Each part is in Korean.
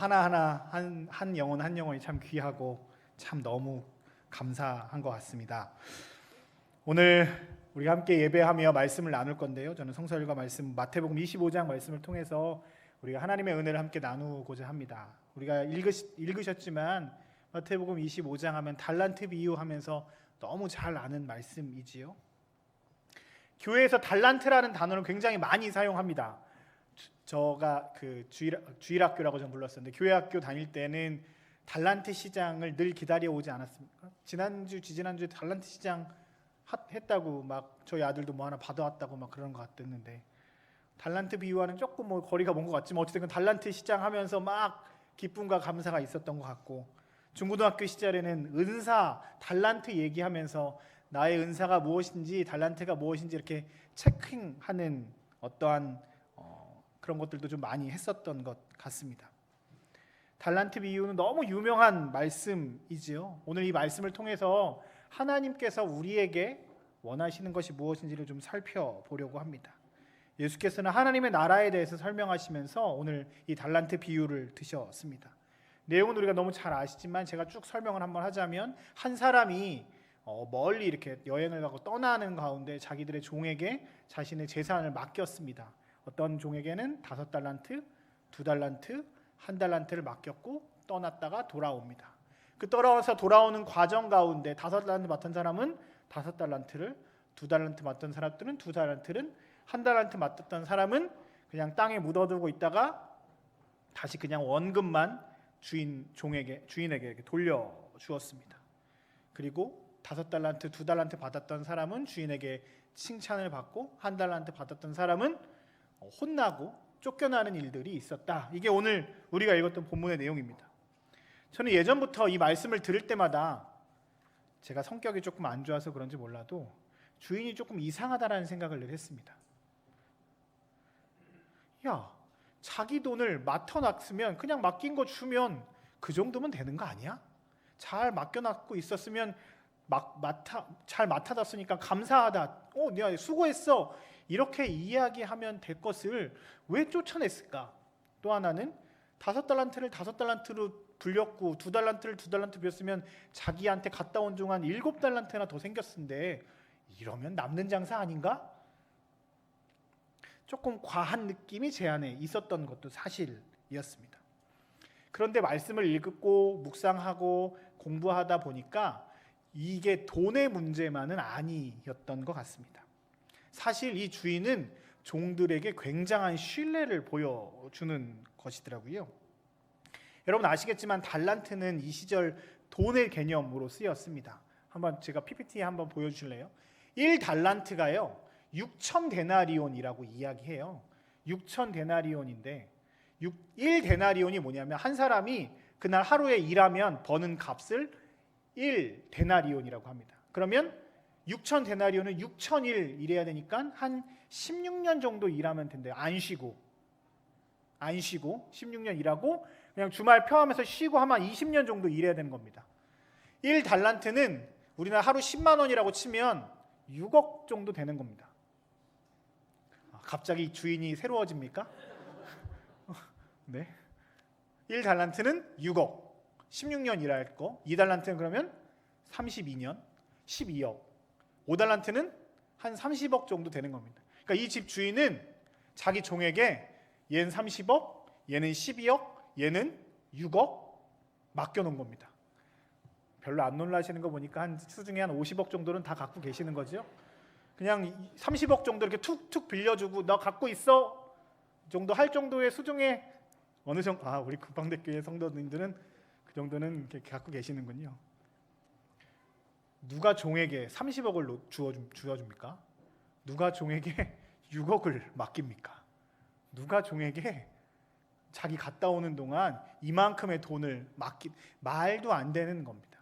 하나하나 한 영혼 한 영혼이 참 귀하고 참 너무 감사한 것 같습니다. 오늘 우리가 함께 예배하며 말씀을 나눌 건데요. 저는 성서일과 말씀 마태복음 25장 말씀을 통해서 우리가 하나님의 은혜를 함께 나누고자 합니다. 우리가 읽으셨지만 마태복음 25장 하면 달란트 비유하면서 너무 잘 아는 말씀이지요. 교회에서 달란트라는 단어를 굉장히 많이 사용합니다. 저가 그 주일학교라고 좀 불렀었는데 교회 학교 다닐 때는 달란트 시장을 늘 기다려 오지 않았습니까? 지난주에 달란트 시장 했다고 막 저희 아들도 뭐 하나 받아왔다고 막 그런 것 같았는데, 달란트 비유와는 조금 뭐 거리가 먼 것 같지만 어쨌든 달란트 시장 하면서 막 기쁨과 감사가 있었던 것 같고, 중고등학교 시절에는 은사, 달란트 얘기하면서 나의 은사가 무엇인지 달란트가 무엇인지 이렇게 체킹하는 어떠한 그런 것들도 좀 많이 했었던 것 같습니다. 달란트 비유는 너무 유명한 말씀이지요. 오늘 이 말씀을 통해서 하나님께서 우리에게 원하시는 것이 무엇인지를 좀 살펴보려고 합니다. 예수께서는 하나님의 나라에 대해서 설명하시면서 오늘 이 달란트 비유를 드셨습니다. 내용은 우리가 너무 잘 아시지만 제가 쭉 설명을 한번 하자면, 한 사람이 멀리 이렇게 여행을 가고 떠나는 가운데 자기들의 종에게 자신의 재산을 맡겼습니다. 어떤 종에게는 5달란트, 2달란트, 1달란트를 맡겼고 떠났다가 돌아옵니다. 그 떠나서 돌아오는 과정 가운데 5달란트 맡은 사람은 5달란트를, 2달란트 맡은 사람들은 2달란트를, 1달란트 맡았던 사람은 그냥 땅에 묻어두고 있다가 다시 그냥 원금만 주인에게 돌려 주었습니다. 그리고 5달란트, 2달란트 받았던 사람은 주인에게 칭찬을 받고 1달란트 받았던 사람은 혼나고 쫓겨나는 일들이 있었다. 이게 오늘 우리가 읽었던 본문의 내용입니다. 저는 예전부터 이 말씀을 들을 때마다 제가 성격이 조금 안 좋아서 그런지 몰라도 주인이 조금 이상하다라는 생각을 늘 했습니다. 야, 자기 돈을 맡아놨으면 그냥 맡긴 거 주면 그 정도면 되는 거 아니야? 잘 맡겨놨고 있었으면 잘 맡아놨으니까 감사하다. 내가 수고했어. 이렇게 이야기하면 될 것을 왜 쫓아냈을까? 또 하나는 5달란트를 5달란트로 불렸고 2달란트를 2달란트 빌렸으면 자기한테 갔다 온 동안 7달란트나 더 생겼는데 이러면 남는 장사 아닌가? 조금 과한 느낌이 제 안에 있었던 것도 사실이었습니다. 그런데 말씀을 읽고 묵상하고 공부하다 보니까 이게 돈의 문제만은 아니었던 것 같습니다. 사실 이 주인은 종들에게 굉장한 신뢰를 보여주는 것이더라고요. 여러분 아시겠지만 달란트는 이 시절 돈의 개념으로 쓰였습니다. 한번 제가 PPT에 한번 보여주실래요? 1달란트가요 6,000데나리온이라고 이야기해요. 6,000데나리온인데 1데나리온이 뭐냐면 한 사람이 그날 하루에 일하면 버는 값을 1데나리온이라고 합니다. 그러면 6,000데나리온은 6,000일 일해야 되니까 한 16년 정도 일하면 된대요. 안 쉬고 16년 일하고 그냥 주말 펴하면서 쉬고 하면 20년 정도 일해야 되는 겁니다. 1달란트는 우리나라 하루 10만 원이라고 치면 6억 정도 되는 겁니다. 갑자기 주인이 새로워집니까? 네. 1달란트는 6억, 16년 일할 거. 2달란트는 그러면 32년, 12억. 5달란트는 한 30억 정도 되는 겁니다. 그러니까 이 집 주인은 자기 종에게 얘는 30억, 얘는 12억, 얘는 6억 맡겨놓은 겁니다. 별로 안 놀라시는 거 보니까 한 수중에 한 50억 정도는 다 갖고 계시는 거죠. 그냥 30억 정도 이렇게 툭툭 빌려주고 너 갖고 있어 정도 할 정도의 수중에 어느 정도, 우리 국방대교회 성도님들은 그 정도는 이렇게 갖고 계시는군요. 누가 종에게 30억을 주어줍니까? 누가 종에게 6억을 맡깁니까? 누가 종에게 자기 갔다 오는 동안 이만큼의 돈을 말도 안 되는 겁니다.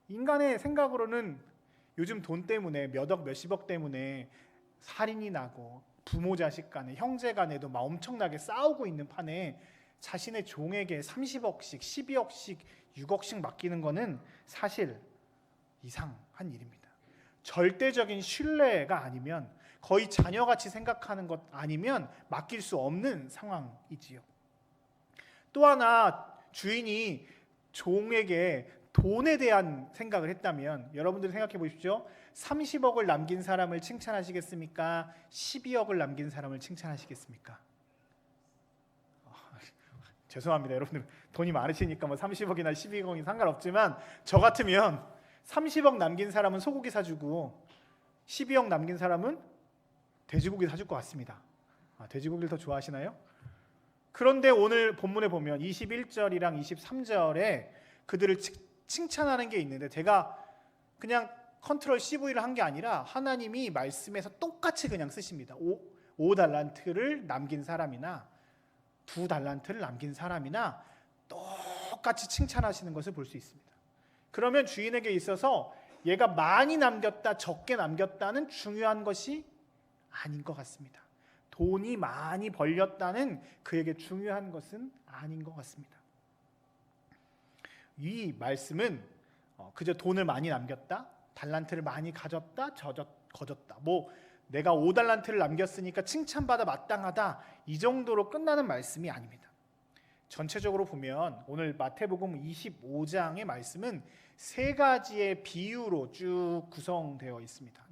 인간의 생각으로는 요즘 돈 때문에 몇억 몇십억 때문에 살인이 나고 부모 자식 간에 형제 간에도 막 엄청나게 싸우고 있는 판에 자신의 종에게 30억씩 12억씩 6억씩 맡기는 거는 사실 이상한 일입니다. 절대적인 신뢰가 아니면, 거의 자녀같이 생각하는 것 아니면 맡길 수 없는 상황이지요. 또 하나 주인이 종에게 돈에 대한 생각을 했다면 여러분들 생각해 보십시오. 30억을 남긴 사람을 칭찬하시겠습니까? 12억을 남긴 사람을 칭찬하시겠습니까? 죄송합니다. 여러분들 돈이 많으시니까 뭐 30억이나 12억이 상관없지만 저 같으면 30억 남긴 사람은 소고기 사주고 12억 남긴 사람은 돼지고기 사줄 것 같습니다. 돼지고기를 더 좋아하시나요? 그런데 오늘 본문에 보면 21절이랑 23절에 그들을 칭찬하는 게 있는데 제가 그냥 컨트롤 CV를 한 게 아니라 하나님이 말씀에서 똑같이 그냥 쓰십니다. 5달란트를 남긴 사람이나 2달란트를 남긴 사람이나 똑같이 칭찬하시는 것을 볼 수 있습니다. 그러면 주인에게 있어서 얘가 많이 남겼다 적게 남겼다는 중요한 것이 아닌 것 같습니다. 돈이 많이 벌렸다는 그에게 중요한 것은 아닌 것 같습니다. 이 말씀은 그저 돈을 많이 남겼다, 달란트를 많이 가졌다, 거졌다, 뭐 내가 5달란트를 남겼으니까 칭찬받아 마땅하다, 이 정도로 끝나는 말씀이 아닙니다. 전체적으로 보면 오늘 마태복음 25장의 말씀은 세 가지의 비유로 쭉 구성되어 있습니다.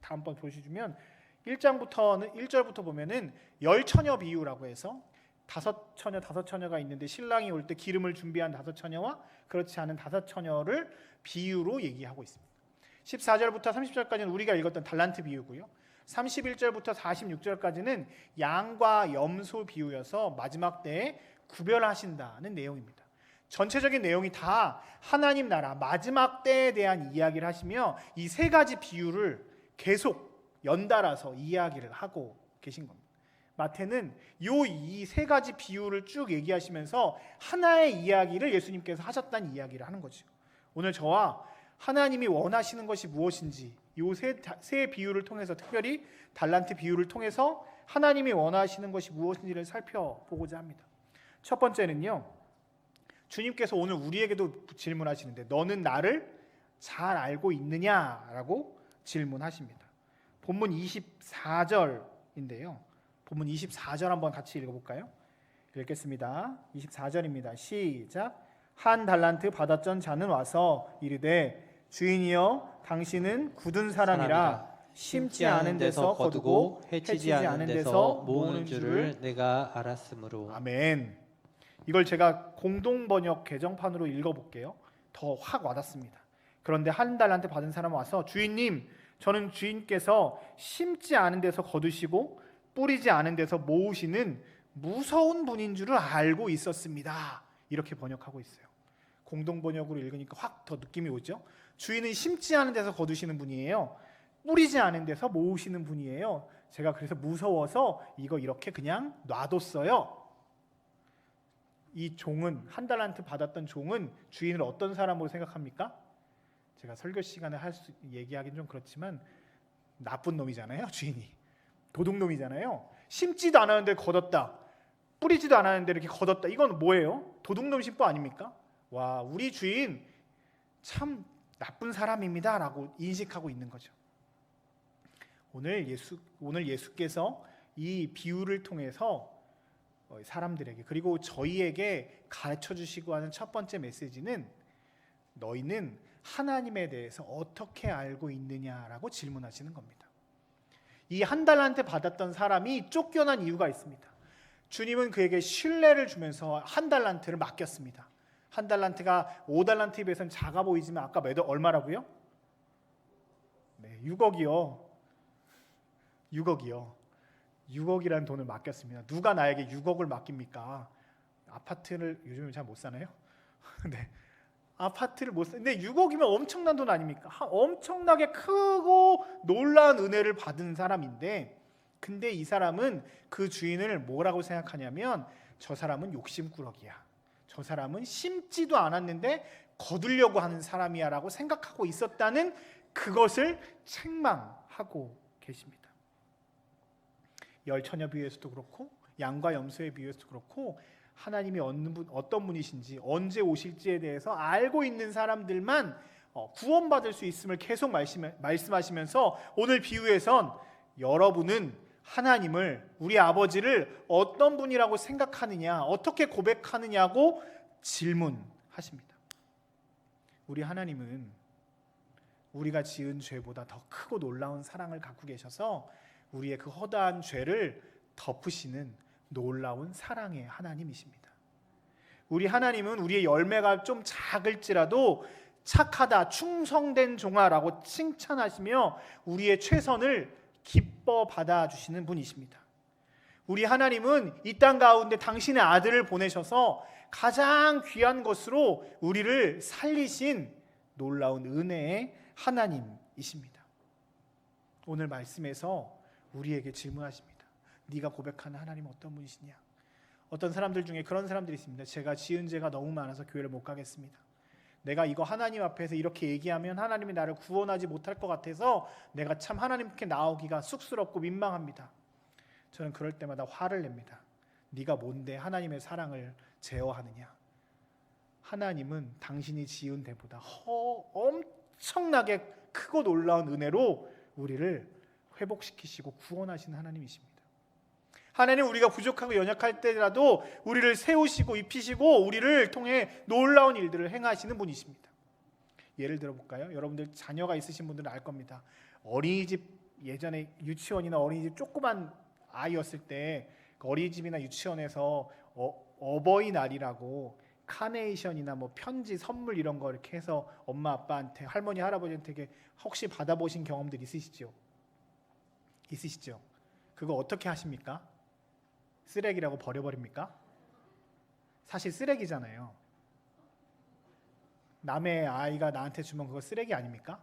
다음번 보시면 1절부터 보면은 열처녀 비유라고 해서 다섯 처녀가 있는데 신랑이 올 때 기름을 준비한 5처녀와 그렇지 않은 5처녀를 비유로 얘기하고 있습니다. 14절부터 30절까지는 우리가 읽었던 달란트 비유고요. 31절부터 46절까지는 양과 염소 비유여서 마지막 때에 구별하신다는 내용입니다. 전체적인 내용이 다 하나님 나라 마지막 때에 대한 이야기를 하시며 이 세 가지 비유를 계속 연달아서 이야기를 하고 계신 겁니다. 마태는 이 세 가지 비유를 쭉 얘기하시면서 하나의 이야기를 예수님께서 하셨다는 이야기를 하는 거죠. 오늘 저와 하나님이 원하시는 것이 무엇인지 이 세 비유를 통해서, 특별히 달란트 비유를 통해서 하나님이 원하시는 것이 무엇인지를 살펴보고자 합니다. 첫 번째는요, 주님께서 오늘 우리에게도 질문하시는데 너는 나를 잘 알고 있느냐라고 질문하십니다. 본문 24절인데요. 본문 24절 한번 같이 읽어볼까요? 읽겠습니다. 24절입니다. 시작. 한 달란트 받았던 자는 와서 이르되 주인이여 당신은 굳은 사람이라 심지 않은 데서 거두고 해치지 않은 데서 모으는 줄을 내가 알았으므로. 아멘. 이걸 제가 공동번역 개정판으로 읽어볼게요. 더 확 와닿습니다. 그런데 한 달란트 받은 사람 와서 주인님, 저는 주인께서 심지 않은 데서 거두시고 뿌리지 않은 데서 모으시는 무서운 분인 줄을 알고 있었습니다. 이렇게 번역하고 있어요. 공동번역으로 읽으니까 확 더 느낌이 오죠. 주인은 심지 않은 데서 거두시는 분이에요. 뿌리지 않은 데서 모으시는 분이에요. 제가 그래서 무서워서 이거 이렇게 그냥 놔뒀어요. 이 종은, 한 달란트 받았던 종은 주인을 어떤 사람으로 생각합니까? 제가 설교 시간에 얘기하기는 좀 그렇지만 나쁜 놈이잖아요. 주인이 도둑놈이잖아요. 심지도 않았는데 거뒀다, 뿌리지도 않았는데 이렇게 거뒀다. 이건 뭐예요? 도둑놈 심보 아닙니까? 와, 우리 주인 참 나쁜 사람입니다 라고 인식하고 있는 거죠. 오늘 예수께서 이 비유를 통해서 사람들에게, 그리고 저희에게 가르쳐 주시고 하는 첫 번째 메시지는 너희는 하나님에 대해서 어떻게 알고 있느냐라고 질문하시는 겁니다. 이 한 달란트 받았던 사람이 쫓겨난 이유가 있습니다. 주님은 그에게 신뢰를 주면서 한 달란트를 맡겼습니다. 한 달란트가 5달란트에 비해서는 작아 보이지만 아까 얼마라고요? 네, 6억이요. 6억이라는 돈을 맡겼습니다. 누가 나에게 6억을 맡깁니까? 아파트를 요즘은 잘 못 사나요? 네. 아파트를 못 근데 6억이면 엄청난 돈 아닙니까? 엄청나게 크고 놀라운 은혜를 받은 사람인데, 근데 이 사람은 그 주인을 뭐라고 생각하냐면 저 사람은 욕심꾸러기야, 저 사람은 심지도 않았는데 거두려고 하는 사람이야 라고 생각하고 있었다는 그것을 책망하고 계십니다. 열처녀 비유에서도 그렇고 양과 염소의 비유에서도 그렇고 하나님이 어떤 분이신지 언제 오실지에 대해서 알고 있는 사람들만 구원받을 수 있음을 계속 말씀하시면서 오늘 비유에선 여러분은 하나님을, 우리 아버지를 어떤 분이라고 생각하느냐, 어떻게 고백하느냐고 질문하십니다. 우리 하나님은 우리가 지은 죄보다 더 크고 놀라운 사랑을 갖고 계셔서 우리의 그 허다한 죄를 덮으시는 놀라운 사랑의 하나님이십니다. 우리 하나님은 우리의 열매가 좀 작을지라도 착하다, 충성된 종아라고 칭찬하시며 우리의 최선을 기뻐 받아주시는 분이십니다. 우리 하나님은 이 땅 가운데 당신의 아들을 보내셔서 가장 귀한 것으로 우리를 살리신 놀라운 은혜의 하나님이십니다. 오늘 말씀에서 우리에게 질문하십니다. 네가 고백하는 하나님은 어떤 분이시냐? 어떤 사람들 중에 그런 사람들이 있습니다. 제가 지은 죄가 너무 많아서 교회를 못 가겠습니다. 내가 이거 하나님 앞에서 이렇게 얘기하면 하나님이 나를 구원하지 못할 것 같아서 내가 참 하나님께 나오기가 쑥스럽고 민망합니다. 저는 그럴 때마다 화를 냅니다. 네가 뭔데 하나님의 사랑을 제어하느냐? 하나님은 당신이 지은 죄보다 엄청나게 크고 놀라운 은혜로 우리를 회복시키시고 구원하시는 하나님이십니다. 하나님 우리가 부족하고 연약할 때라도 우리를 세우시고 입히시고 우리를 통해 놀라운 일들을 행하시는 분이십니다. 예를 들어볼까요? 여러분들 자녀가 있으신 분들은 알 겁니다. 어린이집 예전에 유치원이나 어린이집 조그만 아이였을 때 그 어린이집이나 유치원에서 어버이날이라고 카네이션이나 뭐 편지, 선물 이런 거 이렇게 해서 엄마 아빠한테 할머니 할아버지한테 혹시 받아보신 경험들 있으시죠? 있으시죠? 그거 어떻게 하십니까? 쓰레기라고 버려버립니까? 사실 쓰레기잖아요. 남의 아이가 나한테 주면 그거 쓰레기 아닙니까?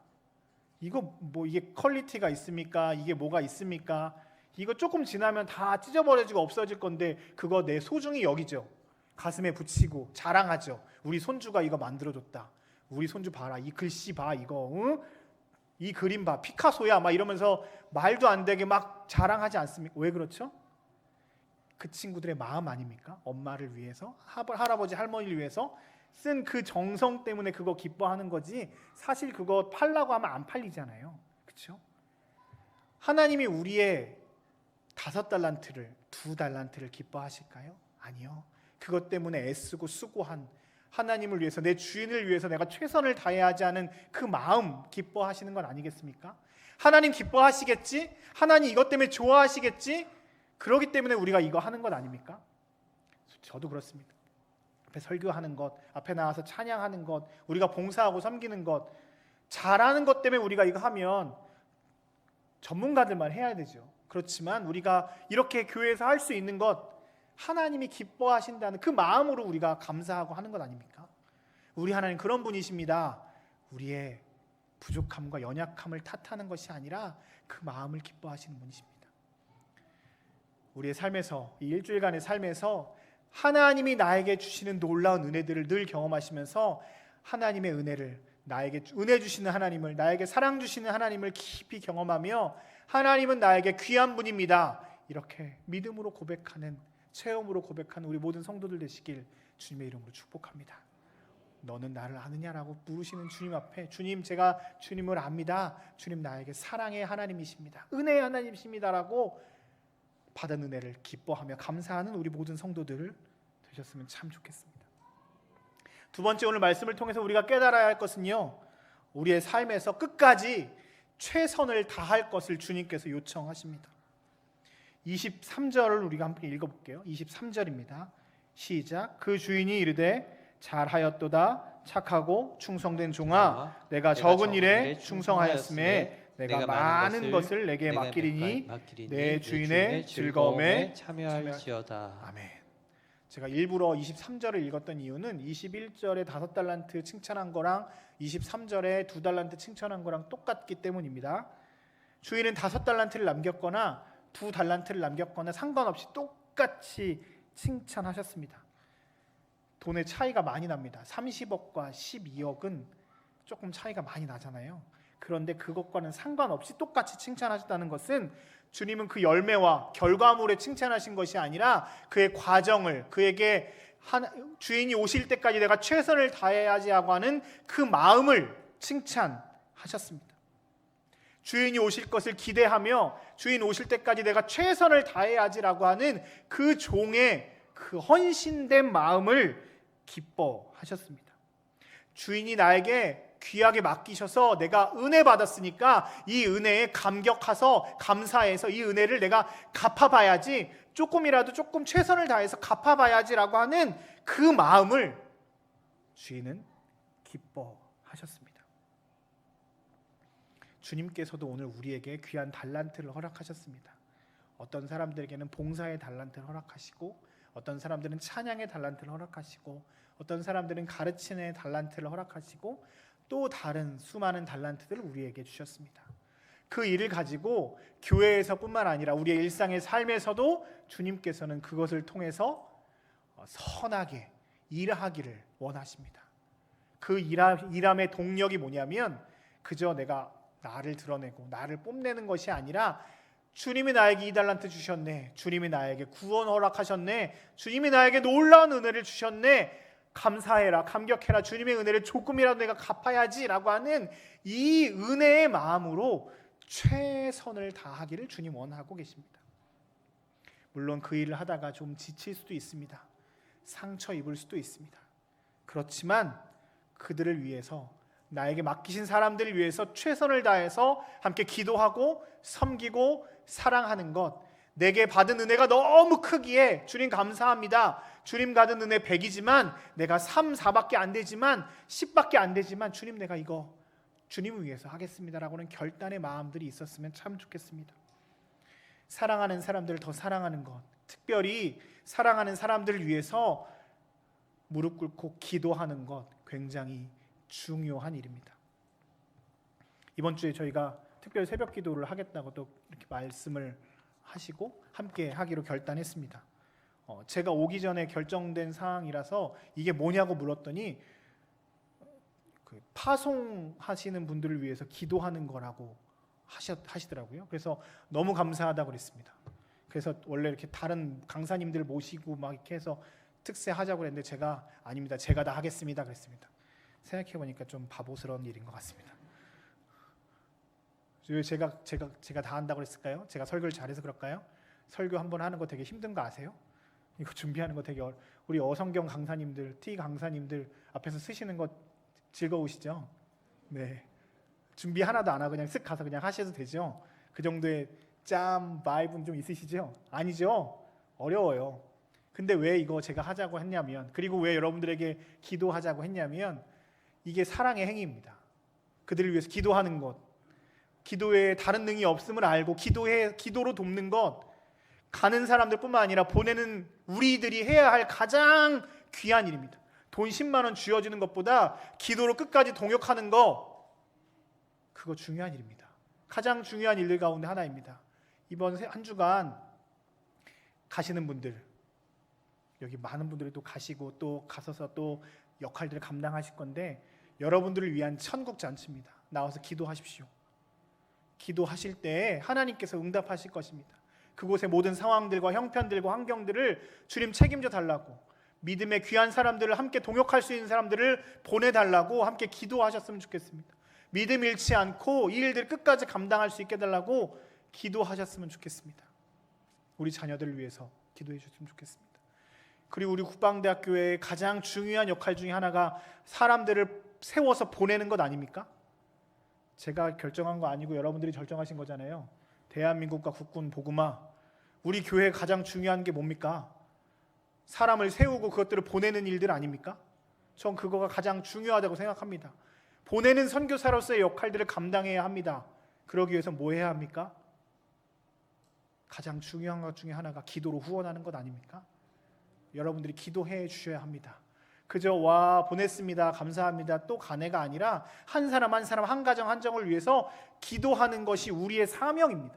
이거 뭐 이게 퀄리티가 있습니까? 이게 뭐가 있습니까? 이거 조금 지나면 다 찢어버려지고 없어질 건데 그거 내 소중히 여기죠. 가슴에 붙이고 자랑하죠. 우리 손주가 이거 만들어줬다. 우리 손주 봐라. 이 글씨 봐. 이거 응? 이 그림 봐. 피카소야. 막 이러면서 말도 안 되게 막 자랑하지 않습니까? 왜 그렇죠? 그 친구들의 마음 아닙니까? 엄마를 위해서, 할아버지, 할머니를 위해서 쓴 그 정성 때문에 그거 기뻐하는 거지 사실 그거 팔라고 하면 안 팔리잖아요. 그렇죠? 하나님이 우리의 5달란트를 2달란트를 기뻐하실까요? 아니요. 그것 때문에 애쓰고 수고한 하나님을 위해서 내 주인을 위해서 내가 최선을 다해야 하지 않은 그 마음 기뻐하시는 건 아니겠습니까? 하나님 기뻐하시겠지? 하나님 이것 때문에 좋아하시겠지? 그러기 때문에 우리가 이거 하는 것 아닙니까? 저도 그렇습니다. 앞에 설교하는 것, 앞에 나와서 찬양하는 것, 우리가 봉사하고 섬기는 것, 잘하는 것 때문에 우리가 이거 하면 전문가들만 해야 되죠. 그렇지만 우리가 이렇게 교회에서 할 수 있는 것 하나님이 기뻐하신다는 그 마음으로 우리가 감사하고 하는 것 아닙니까? 우리 하나님 그런 분이십니다. 우리의 부족함과 연약함을 탓하는 것이 아니라 그 마음을 기뻐하시는 분이십니다. 우리의 삶에서 이 일주일간의 삶에서 하나님이 나에게 주시는 놀라운 은혜들을 늘 경험하시면서 하나님의 은혜를 나에게 은혜 주시는 하나님을 나에게 사랑 주시는 하나님을 깊이 경험하며 하나님은 나에게 귀한 분입니다. 이렇게 믿음으로 고백하는 체험으로 고백하는 우리 모든 성도들 되시길 주님의 이름으로 축복합니다. 너는 나를 아느냐라고 부르시는 주님 앞에 주님 제가 주님을 압니다. 주님 나에게 사랑의 하나님이십니다. 은혜의 하나님이십니다라고 받은 은혜를 기뻐하며 감사하는 우리 모든 성도들 되셨으면 참 좋겠습니다. 두 번째 오늘 말씀을 통해서 우리가 깨달아야 할 것은요. 우리의 삶에서 끝까지 최선을 다할 것을 주님께서 요청하십니다. 23절을 우리가 함께 읽어볼게요. 23절입니다. 시작. 그 주인이 이르되 잘하였도다 착하고 충성된 종아 내가 적은 일에 충성하였음에 내가 많은 것을 내게 맡기리니 내 주인의 즐거움에 참여할지어다. 아멘. 제가 일부러 23절을 읽었던 이유는 21절에 5달란트 칭찬한 거랑 23절에 2달란트 칭찬한 거랑 똑같기 때문입니다. 주인은 5달란트를 남겼거나 2달란트를 남겼거나 상관없이 똑같이 칭찬하셨습니다. 돈의 차이가 많이 납니다. 30억과 12억은 조금 차이가 많이 나잖아요. 그런데 그것과는 상관없이 똑같이 칭찬하셨다는 것은 주님은 그 열매와 결과물에 칭찬하신 것이 아니라 그의 과정을 그에게 주인이 오실 때까지 내가 최선을 다해야지 하고 하는 그 마음을 칭찬하셨습니다. 주인이 오실 것을 기대하며 주인 오실 때까지 내가 최선을 다해야지라고 하는 그 종의 그 헌신된 마음을 기뻐하셨습니다. 주인이 나에게 귀하게 맡기셔서 내가 은혜 받았으니까 이 은혜에 감격해서 감사해서 이 은혜를 내가 갚아봐야지, 조금이라도 조금 최선을 다해서 갚아봐야지라고 하는 그 마음을 주인은 기뻐하셨습니다. 주님께서도 오늘 우리에게 귀한 달란트를 허락하셨습니다. 어떤 사람들에게는 봉사의 달란트를 허락하시고, 어떤 사람들은 찬양의 달란트를 허락하시고, 어떤 사람들은 가르치는 달란트를 허락하시고, 또 다른 수많은 달란트들을 우리에게 주셨습니다. 그 일을 가지고 교회에서뿐만 아니라 우리의 일상의 삶에서도 주님께서는 그것을 통해서 선하게 일하기를 원하십니다. 그 일함의 동력이 뭐냐면 그저 내가 나를 드러내고 나를 뽐내는 것이 아니라, 주님이 나에게 이 달란트 주셨네, 주님이 나에게 구원 허락하셨네, 주님이 나에게 놀라운 은혜를 주셨네, 감사해라, 감격해라, 주님의 은혜를 조금이라도 내가 갚아야지 라고 하는 이 은혜의 마음으로 최선을 다하기를 주님 원하고 계십니다. 물론 그 일을 하다가 좀 지칠 수도 있습니다. 상처 입을 수도 있습니다. 그렇지만 그들을 위해서, 나에게 맡기신 사람들을 위해서 최선을 다해서 함께 기도하고 섬기고 사랑하는 것, 내게 받은 은혜가 너무 크기에 주님 감사합니다, 주님 받은 은혜 100이지만 내가 3, 4밖에 안 되지만 10밖에 안 되지만 주님 내가 이거 주님을 위해서 하겠습니다라고는 결단의 마음들이 있었으면 참 좋겠습니다. 사랑하는 사람들을 더 사랑하는 것, 특별히 사랑하는 사람들을 위해서 무릎 꿇고 기도하는 것, 굉장히 중요한 일입니다. 이번 주에 저희가 특별 새벽 기도를 하겠다고 또 이렇게 말씀을 하시고 함께 하기로 결단했습니다. 제가 오기 전에 결정된 사항이라서 이게 뭐냐고 물었더니 그 파송하시는 분들을 위해서 기도하는 거라고 하시더라고요. 그래서 너무 감사하다고 그랬습니다. 그래서 원래 이렇게 다른 강사님들 모시고 막 이렇게 해서 특세 하자고 그랬는데 제가 아닙니다, 제가 다 하겠습니다 그랬습니다. 생각해보니까 좀 바보스러운 일인 것 같습니다. 왜 제가 다 한다고 그랬을까요? 제가 설교를 잘해서 그럴까요? 설교 한 번 하는 거 되게 힘든 거 아세요? 이거 준비하는 거 되게 우리 어성경 강사님들, T 강사님들 앞에서 쓰시는 거 즐거우시죠? 네. 준비 하나도 안 하고 그냥 쓱 가서 그냥 하셔도 되죠? 그 정도의 바이브는 좀 있으시죠? 아니죠? 어려워요. 근데 왜 이거 제가 하자고 했냐면, 그리고 왜 여러분들에게 기도하자고 했냐면, 이게 사랑의 행위입니다. 그들을 위해서 기도하는 것, 기도에 다른 능이 없음을 알고 기도로 돕는 것, 가는 사람들뿐만 아니라 보내는 우리들이 해야 할 가장 귀한 일입니다. 돈 10만 원 쥐어주는 것보다 기도로 끝까지 동역하는 거, 그거 중요한 일입니다. 가장 중요한 일들 가운데 하나입니다. 이번 한 주간 가시는 분들, 여기 많은 분들이 또 가시고 또 가서서 또 역할들을 감당하실 건데, 여러분들을 위한 천국 잔치입니다. 나와서 기도하십시오. 기도하실 때 하나님께서 응답하실 것입니다. 그곳의 모든 상황들과 형편들과 환경들을 주님 책임져 달라고, 믿음의 귀한 사람들을 함께 동역할 수 있는 사람들을 보내달라고 함께 기도하셨으면 좋겠습니다. 믿음 잃지 않고 이 일들 끝까지 감당할 수 있게 해달라고 기도하셨으면 좋겠습니다. 우리 자녀들을 위해서 기도해 주셨으면 좋겠습니다. 그리고 우리 국방대학교의 가장 중요한 역할 중에 하나가 사람들을 세워서 보내는 것 아닙니까? 제가 결정한 거 아니고 여러분들이 결정하신 거잖아요. 대한민국과 국군 복음화, 우리 교회에 가장 중요한 게 뭡니까? 사람을 세우고 그것들을 보내는 일들 아닙니까? 전 그거가 가장 중요하다고 생각합니다. 보내는 선교사로서의 역할들을 감당해야 합니다. 그러기 위해서 뭐 해야 합니까? 가장 중요한 것 중에 하나가 기도로 후원하는 것 아닙니까? 여러분들이 기도해 주셔야 합니다. 그저 와 보냈습니다, 감사합니다, 또 가네가 아니라 한 사람 한 사람, 한 가정 한정을 위해서 기도하는 것이 우리의 사명입니다.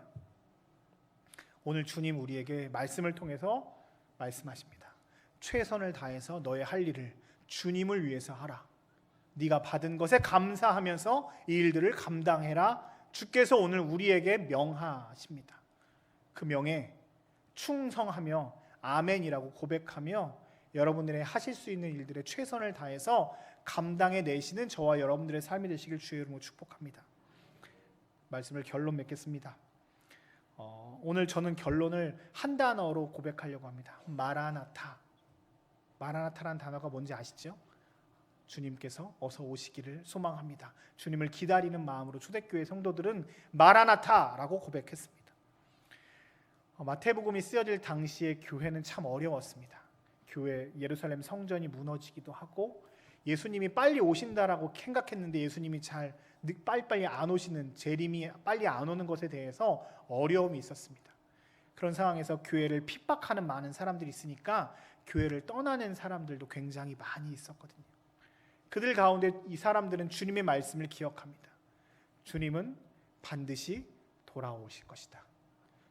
오늘 주님 우리에게 말씀을 통해서 말씀하십니다. 최선을 다해서 너의 할 일을 주님을 위해서 하라. 네가 받은 것에 감사하면서 이 일들을 감당해라. 주께서 오늘 우리에게 명하십니다. 그 명에 충성하며 아멘이라고 고백하며 여러분들의 하실 수 있는 일들에 최선을 다해서 감당해 내시는 저와 여러분들의 삶이 되시길 주의 이름으로 축복합니다. 말씀을 결론 맺겠습니다. 오늘 저는 결론을 한 단어로 고백하려고 합니다. 마라나타. 마라나타라는 단어가 뭔지 아시죠? 주님께서 어서 오시기를 소망합니다. 주님을 기다리는 마음으로 초대교회 성도들은 마라나타라고 고백했습니다. 마태복음이 쓰여질 당시에 교회는 참 어려웠습니다. 교회 예루살렘 성전이 무너지기도 하고 예수님이 빨리 오신다라고 생각했는데 예수님이 잘 빨리빨리 안 오시는, 재림이 빨리 안 오는 것에 대해서 어려움이 있었습니다. 그런 상황에서 교회를 핍박하는 많은 사람들이 있으니까 교회를 떠나는 사람들도 굉장히 많이 있었거든요. 그들 가운데 이 사람들은 주님의 말씀을 기억합니다. 주님은 반드시 돌아오실 것이다.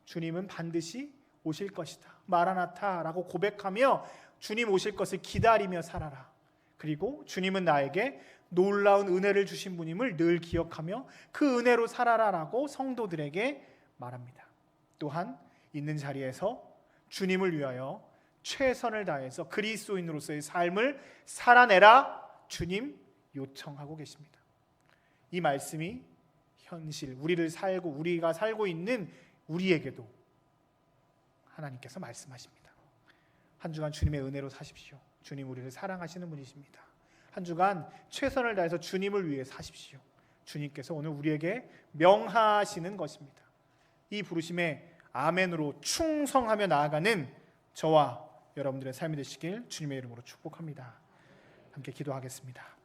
주님은 반드시 오실 것이다. 마라나타라고 고백하며 주님 오실 것을 기다리며 살아라. 그리고 주님은 나에게 놀라운 은혜를 주신 분임을 늘 기억하며 그 은혜로 살아라라고 성도들에게 말합니다. 또한 있는 자리에서 주님을 위하여 최선을 다해서 그리스도인으로서의 삶을 살아내라 주님 요청하고 계십니다. 이 말씀이 현실, 우리가 살고 있는 우리에게도 하나님께서 말씀하십니다. 한 주간 주님의 은혜로 사십시오. 주님 우리를 사랑하시는 분이십니다. 한 주간 최선을 다해서 주님을 위해 사십시오. 주님께서 오늘 우리에게 명하시는 것입니다. 이 부르심에 아멘으로 충성하며 나아가는 저와 여러분들의 삶이 되시길 주님의 이름으로 축복합니다. 함께 기도하겠습니다.